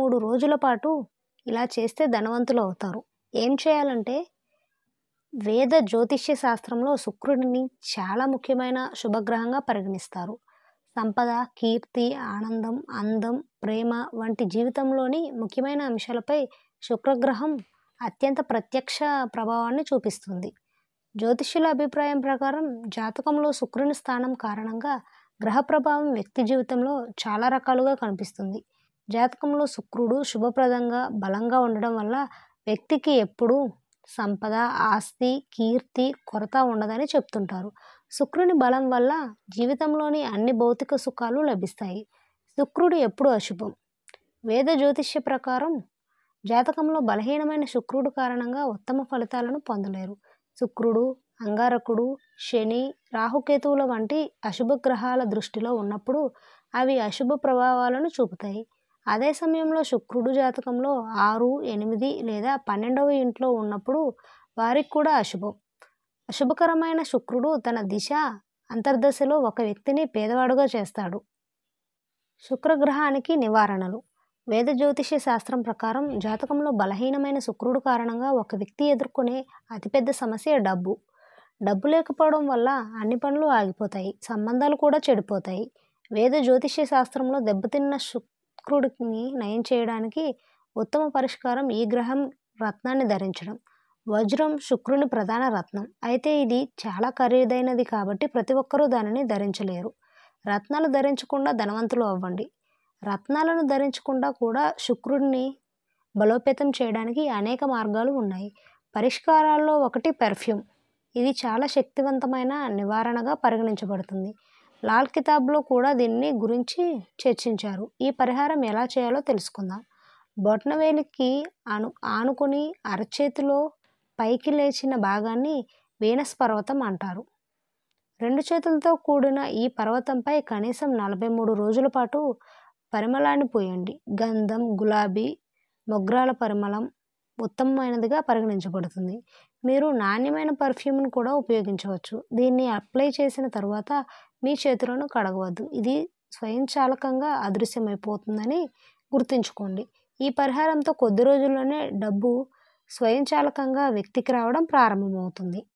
43 రోజుల పాటు ఇలా చేస్తే ధనవంతులు అవుతారు. ఏం చేయాలంటే వేద జ్యోతిష్య శాస్త్రంలో శుక్రుడిని చాలా ముఖ్యమైన శుభగ్రహంగా పరిగణిస్తారు. సంపద, కీర్తి, ఆనందం, అందం, ప్రేమ వంటి జీవితంలోని ముఖ్యమైన అంశాలపై శుక్రగ్రహం అత్యంత ప్రత్యక్ష ప్రభావాన్ని చూపిస్తుంది. జ్యోతిష్యుల అభిప్రాయం ప్రకారం జాతకంలో శుక్రుని స్థానం కారణంగా గ్రహ ప్రభావం వ్యక్తి జీవితంలో చాలా రకాలుగా కనిపిస్తుంది. జాతకంలో శుక్రుడు శుభప్రదంగా బలంగా ఉండడం వల్ల వ్యక్తికి ఎప్పుడూ సంపద, ఆస్తి, కీర్తి కొరత ఉండదని చెప్తుంటారు. శుక్రుని బలం వల్ల జీవితంలోని అన్ని భౌతిక సుఖాలు లభిస్తాయి. శుక్రుడు ఎప్పుడు అశుభం? వేద జ్యోతిష్య ప్రకారం జాతకంలో బలహీనమైన శుక్రుడు కారణంగా ఉత్తమ ఫలితాలను పొందలేరు. శుక్రుడు, అంగారకుడు, శని, రాహుకేతువుల వంటి అశుభ గ్రహాల దృష్టిలో ఉన్నప్పుడు అవి అశుభ ప్రభావాలను చూపుతాయి. అదే సమయంలో శుక్రుడు జాతకంలో 6, 8 లేదా 12వ ఇంట్లో ఉన్నప్పుడు వారికి కూడా అశుభం. అశుభకరమైన శుక్రుడు తన దిశ అంతర్దశలో ఒక వ్యక్తిని పేదవాడుగా చేస్తాడు. శుక్రగ్రహానికి నివారణలు. వేద జ్యోతిష్య శాస్త్రం ప్రకారం జాతకంలో బలహీనమైన శుక్రుడు కారణంగా ఒక వ్యక్తి ఎదుర్కొనే అతిపెద్ద సమస్య డబ్బు. డబ్బు లేకపోవడం వల్ల అన్ని పనులు ఆగిపోతాయి, సంబంధాలు కూడా చెడిపోతాయి. వేద జ్యోతిష్య శాస్త్రంలో దెబ్బతిన్న శుక్రుడిని నయం చేయడానికి ఉత్తమ పరిష్కారం ఈ గ్రహం రత్నాన్ని ధరించడం. వజ్రం శుక్రుని ప్రధాన రత్నం. అయితే ఇది చాలా ఖరీదైనది కాబట్టి ప్రతి ఒక్కరూ దానిని ధరించలేరు. రత్నాలు ధరించకుండా ధనవంతులు అవ్వండి. రత్నాలను ధరించకుండా కూడా శుక్రుడిని బలోపేతం చేయడానికి అనేక మార్గాలు ఉన్నాయి. పరిష్కారాల్లో ఒకటి పెర్ఫ్యూమ్. ఇది చాలా శక్తివంతమైన నివారణగా పరిగణించబడుతుంది. లాల్ కితాబ్లో కూడా దీన్ని గురించి చర్చించారు. ఈ పరిహారం ఎలా చేయాలో తెలుసుకుందాం. బొటనవేలికి ఆనుకుని అరచేతిలో పైకి లేచిన భాగాన్ని వీనస్ పర్వతం అంటారు. 2 చేతులతో కూడిన ఈ పర్వతంపై కనీసం 43 రోజుల పాటు పరిమళాన్ని పూయండి. గంధం, గులాబీ, మొగ్రాల పరిమళం ఉత్తమమైనదిగా పరిగణించబడుతుంది. మీరు నాణ్యమైన పర్ఫ్యూమ్ను కూడా ఉపయోగించవచ్చు. దీన్ని అప్లై చేసిన తరువాత మీ చేతులను కడగవద్దు. ఇది స్వయంచాలకంగా అదృశ్యమైపోతుందని గుర్తుంచుకోండి. ఈ పరిహారంతో కొద్ది రోజుల్లోనే డబ్బు స్వయంచాలకంగా వ్యక్తికి రావడం ప్రారంభమవుతుంది.